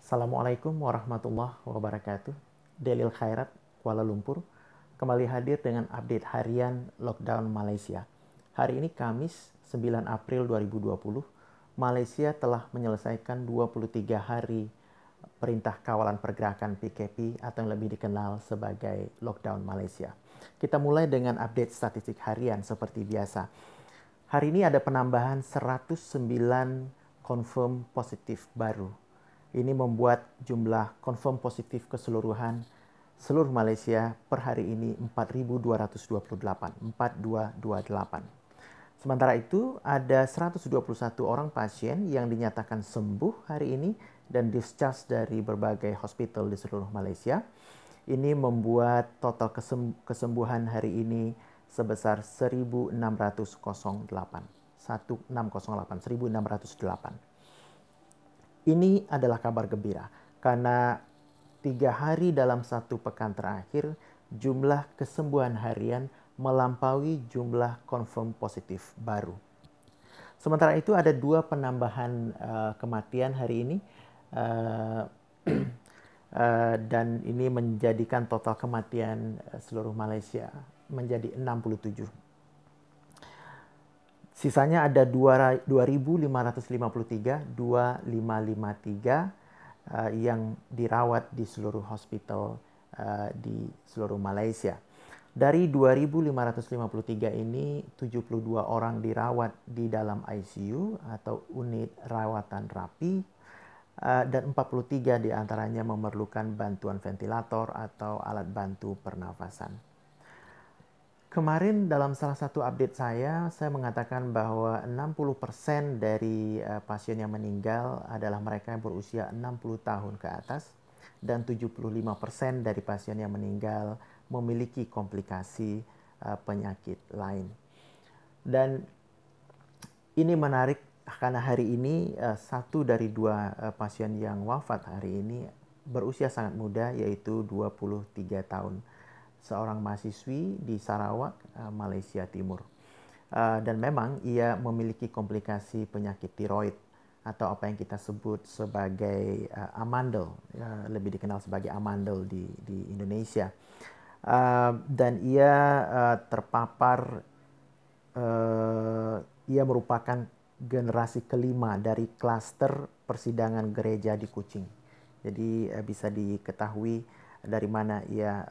Assalamualaikum warahmatullahi wabarakatuh. Delil Khairat, Kuala Lumpur, kembali hadir dengan update harian lockdown Malaysia. Hari ini Kamis 9 April 2020, Malaysia telah menyelesaikan 23 hari Perintah Kawalan Pergerakan PKP atau yang lebih dikenal sebagai lockdown Malaysia. Kita mulai dengan update statistik harian seperti biasa. Hari ini ada penambahan 109 confirm positif baru. Ini membuat jumlah confirm positif keseluruhan seluruh Malaysia per hari ini 4.228. Sementara itu, ada 121 orang pasien yang dinyatakan sembuh hari ini dan discharge dari berbagai hospital di seluruh Malaysia. Ini membuat total kesembuhan hari ini sebesar 1608. Ini adalah kabar gembira karena 3 hari dalam satu pekan terakhir jumlah kesembuhan harian melampaui jumlah confirm positif baru. Sementara itu ada 2 penambahan kematian hari ini dan ini menjadikan total kematian seluruh Malaysia menjadi 67. Sisanya ada 2.553 yang dirawat di seluruh hospital di seluruh Malaysia. Dari 2.553 ini, 72 orang dirawat di dalam ICU atau unit rawatan rapi, dan 43 diantaranya memerlukan bantuan ventilator atau alat bantu pernafasan. Kemarin dalam salah satu update saya mengatakan bahwa 60% dari pasien yang meninggal adalah mereka yang berusia 60 tahun ke atas dan 75% dari pasien yang meninggal memiliki komplikasi penyakit lain. Dan ini menarik karena hari ini satu dari 2 pasien yang wafat hari ini berusia sangat muda, yaitu 23 tahun. Seorang mahasiswi di Sarawak, Malaysia Timur. Dan memang ia memiliki komplikasi penyakit tiroid atau apa yang kita sebut sebagai amandel, lebih dikenal sebagai amandel di Indonesia. Dan ia terpapar, ia merupakan generasi kelima dari klaster persidangan gereja di Kuching. Jadi bisa diketahui dari mana ia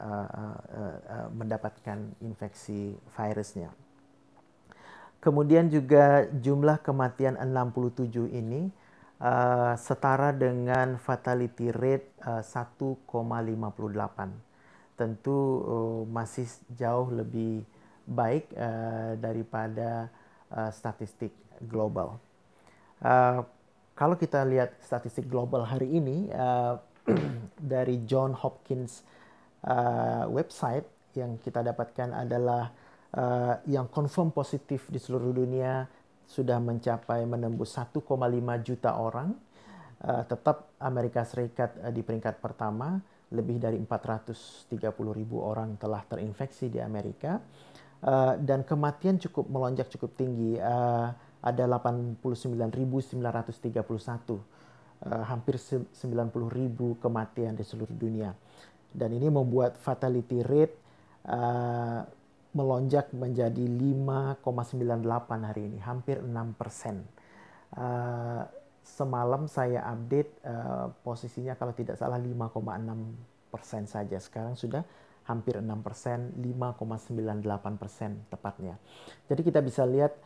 mendapatkan infeksi virusnya. Kemudian juga jumlah kematian 67 ini setara dengan fatality rate 1,58. Tentu masih jauh lebih baik daripada statistik global. Kalau kita lihat statistik global hari ini, dari John Hopkins website yang kita dapatkan adalah yang confirm positif di seluruh dunia sudah mencapai menembus 1,5 juta orang. Tetap Amerika Serikat di peringkat pertama, lebih dari 430.000 orang telah terinfeksi di Amerika. Dan kematian cukup melonjak cukup tinggi, ada 89.931. Hampir 90.000 kematian di seluruh dunia. Dan ini membuat fatality rate melonjak menjadi 5,98 hari ini, hampir 6%. Semalam saya update posisinya kalau tidak salah 5,6% saja. Sekarang sudah hampir 6%, 5,98% tepatnya. Jadi kita bisa lihat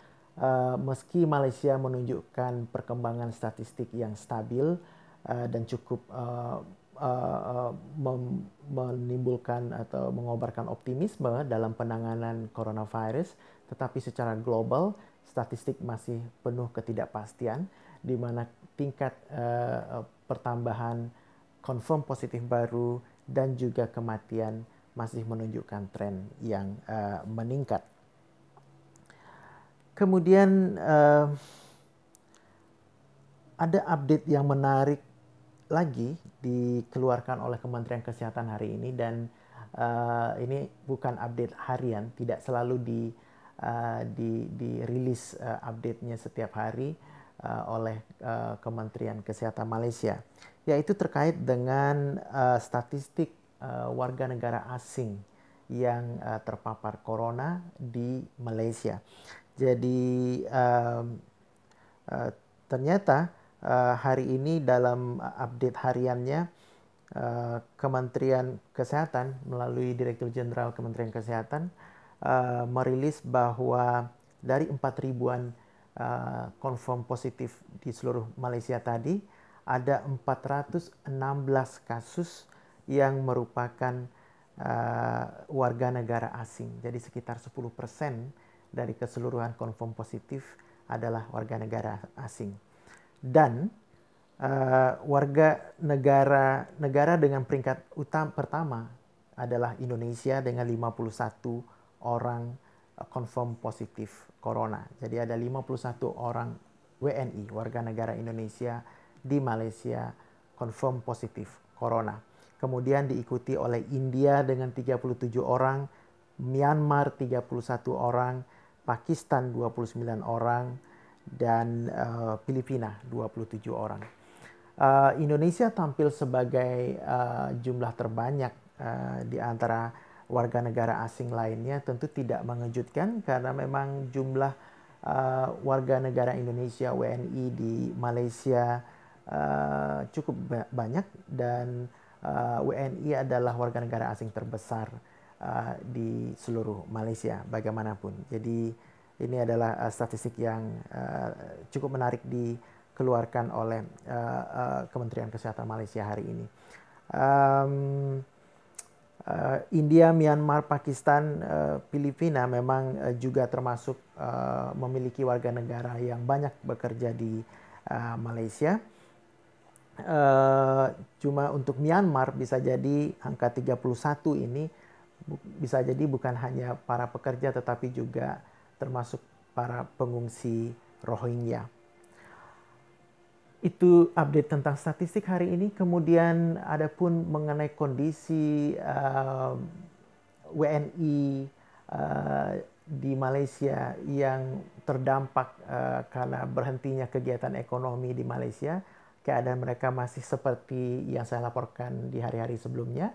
meski Malaysia menunjukkan perkembangan statistik yang stabil dan cukup menimbulkan atau mengobarkan optimisme dalam penanganan coronavirus, tetapi secara global statistik masih penuh ketidakpastian, di mana tingkat pertambahan confirm positif baru dan juga kematian masih menunjukkan tren yang meningkat. Kemudian ada update yang menarik lagi dikeluarkan oleh Kementerian Kesehatan hari ini, dan ini bukan update harian, tidak selalu dirilis update-nya setiap hari. oleh Kementerian Kesehatan Malaysia, yaitu terkait dengan statistik warga negara asing yang terpapar corona di Malaysia. Jadi ternyata hari ini dalam update hariannya Kementerian Kesehatan melalui Direktur Jenderal Kementerian Kesehatan merilis bahwa dari 4.000-an confirm positif di seluruh Malaysia tadi, ada 416 kasus yang merupakan warga negara asing. Jadi sekitar 10% dari keseluruhan confirm positif adalah warga negara asing. Dan warga negara dengan peringkat pertama adalah Indonesia dengan 51 orang confirm positif corona. Jadi ada 51 orang WNI, warga negara Indonesia di Malaysia confirm positif corona. Kemudian diikuti oleh India dengan 37 orang, Myanmar 31 orang, Pakistan 29 orang, dan Filipina 27 orang. Indonesia tampil sebagai jumlah terbanyak di antara warga negara asing lainnya, tentu tidak mengejutkan karena memang jumlah warga negara Indonesia WNI di Malaysia cukup banyak, dan WNI adalah warga negara asing terbesar di seluruh Malaysia bagaimanapun. Jadi ini adalah statistik yang cukup menarik dikeluarkan oleh Kementerian Kesehatan Malaysia hari ini. India, Myanmar, Pakistan, Filipina memang juga termasuk memiliki warga negara yang banyak bekerja di Malaysia. Cuma untuk Myanmar bisa jadi angka 31 ini bisa jadi bukan hanya para pekerja tetapi juga termasuk para pengungsi Rohingya. Itu update tentang statistik hari ini. Kemudian ada pun mengenai kondisi WNI di Malaysia yang terdampak karena berhentinya kegiatan ekonomi di Malaysia. Keadaan mereka masih seperti yang saya laporkan di hari-hari sebelumnya.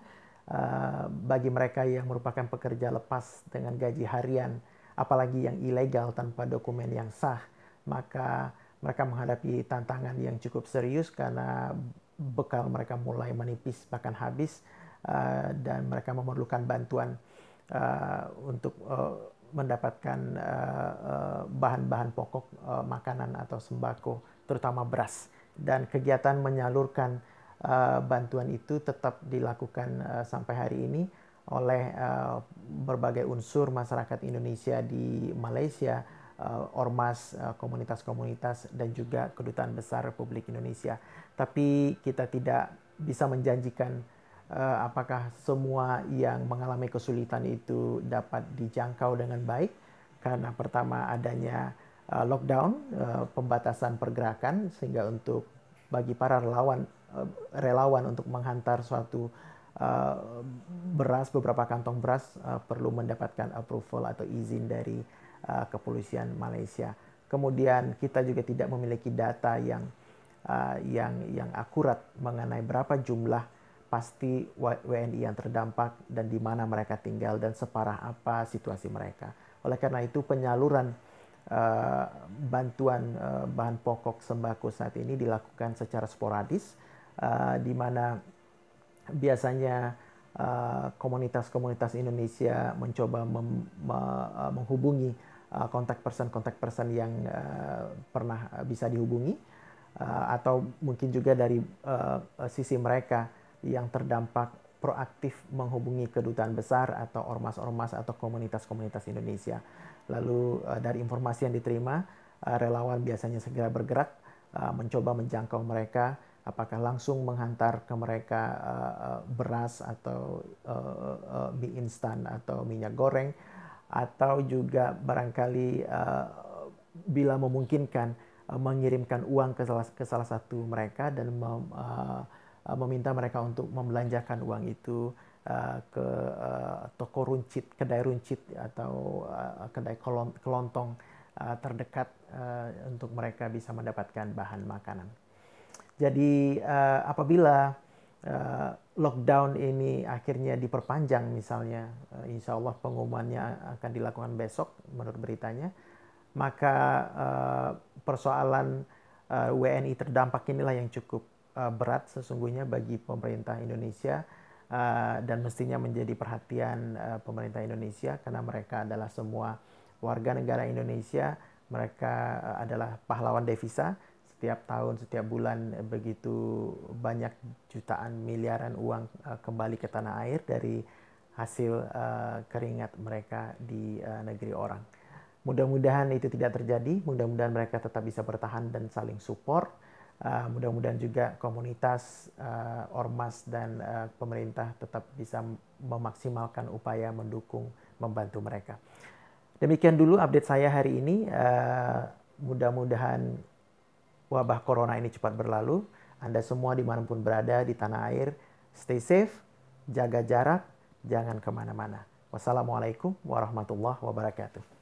Bagi mereka yang merupakan pekerja lepas dengan gaji harian, apalagi yang ilegal tanpa dokumen yang sah, maka mereka menghadapi tantangan yang cukup serius karena bekal mereka mulai menipis bahkan habis, dan mereka memerlukan bantuan untuk mendapatkan bahan-bahan pokok makanan atau sembako, terutama beras. Dan kegiatan menyalurkan bantuan itu tetap dilakukan sampai hari ini oleh berbagai unsur masyarakat Indonesia di Malaysia, ormas, komunitas-komunitas, dan juga Kedutaan Besar Republik Indonesia. Tapi kita tidak bisa menjanjikan apakah semua yang mengalami kesulitan itu dapat dijangkau dengan baik, karena pertama adanya lockdown, pembatasan pergerakan, sehingga untuk bagi para relawan untuk menghantar suatu beras, beberapa kantong beras perlu mendapatkan approval atau izin dari kepolisian Malaysia. Kemudian kita juga tidak memiliki data yang akurat mengenai berapa jumlah pasti WNI yang terdampak dan di mana mereka tinggal dan separah apa situasi mereka. Oleh karena itu penyaluran bantuan bahan pokok sembako saat ini dilakukan secara sporadis, di mana biasanya komunitas-komunitas Indonesia mencoba menghubungi kontak person yang pernah bisa dihubungi, atau mungkin juga dari sisi mereka yang terdampak proaktif menghubungi kedutaan besar atau ormas-ormas atau komunitas-komunitas Indonesia. Lalu dari informasi yang diterima, relawan biasanya segera bergerak mencoba menjangkau mereka, apakah langsung menghantar ke mereka beras atau mie instan atau minyak goreng, atau juga barangkali bila memungkinkan mengirimkan uang ke salah satu mereka dan meminta mereka untuk membelanjakan uang itu ke toko runcit, kedai runcit atau kedai kelontong terdekat untuk mereka bisa mendapatkan bahan makanan. Jadi apabila lockdown ini akhirnya diperpanjang misalnya, insya Allah pengumumannya akan dilakukan besok menurut beritanya, maka persoalan WNI terdampak inilah yang cukup berat sesungguhnya bagi pemerintah Indonesia dan mestinya menjadi perhatian pemerintah Indonesia karena mereka adalah semua warga negara Indonesia, mereka adalah pahlawan devisa. Setiap tahun, setiap bulan begitu banyak jutaan miliaran uang kembali ke tanah air dari hasil keringat mereka di negeri orang. Mudah-mudahan itu tidak terjadi, mudah-mudahan mereka tetap bisa bertahan dan saling support. Mudah-mudahan juga komunitas, ormas, dan pemerintah tetap bisa memaksimalkan upaya mendukung, membantu mereka. Demikian dulu update saya hari ini. Mudah-mudahan wabah corona ini cepat berlalu. Anda semua dimanapun berada di tanah air, stay safe, jaga jarak, jangan kemana-mana. Wassalamualaikum warahmatullahi wabarakatuh.